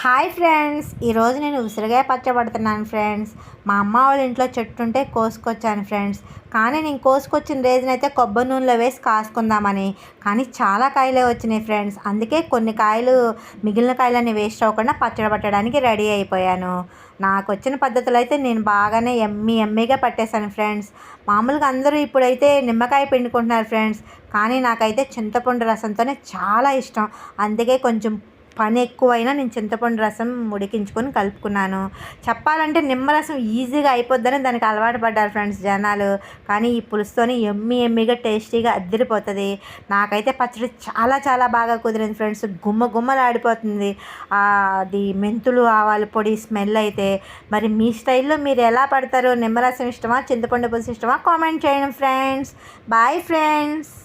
Hi friends, ఈరోజు నేను ఉసిరికాయ పచ్చబడుతున్నాను ఫ్రెండ్స్. మా అమ్మ వాళ్ళ ఇంట్లో చెట్టు ఉంటే కోసుకొచ్చాను ఫ్రెండ్స్. కానీ నేను కోసుకొచ్చిన రీజన్ అయితే కొబ్బరి నూనెలో వేసి కాసుకుందామని. కానీ చాలా కాయలే వచ్చినాయి ఫ్రెండ్స్. అందుకే కొన్ని కాయలు మిగిలిన కాయలన్నీ వేస్ట్ అవ్వకుండా పచ్చడి పట్టడానికి రెడీ అయిపోయాను. నాకు వచ్చిన పద్ధతులు అయితే నేను బాగానే ఎమ్మీగా పట్టేశాను ఫ్రెండ్స్. మామూలుగా అందరూ ఇప్పుడైతే నిమ్మకాయ పిండుకుంటున్నారు ఫ్రెండ్స్. కానీ నాకైతే చింతపండు రసంతోనే చాలా ఇష్టం. అందుకే కొంచెం పని ఎక్కువైనా నేను చింతపండు రసం ఉడికించుకొని కలుపుకున్నాను. చెప్పాలంటే నిమ్మరసం ఈజీగా అయిపోద్దని దానికి అలవాటు పడ్డారు ఫ్రెండ్స్ జనాలు. కానీ ఈ పులుసుతోని ఎమ్మీగా టేస్టీగా అద్దరిపోతుంది. నాకైతే పచ్చడి చాలా చాలా బాగా కుదిరింది ఫ్రెండ్స్. గుమ్మలాడిపోతుంది అది మెంతులు ఆవాల పొడి స్మెల్ అయితే. మరి మీ స్టైల్లో మీరు ఎలా పడతారు? నిమ్మరసం ఇష్టమా, చింతపండు పులుసు ఇష్టమా? కామెంట్ చేయండి ఫ్రెండ్స్. Bye friends.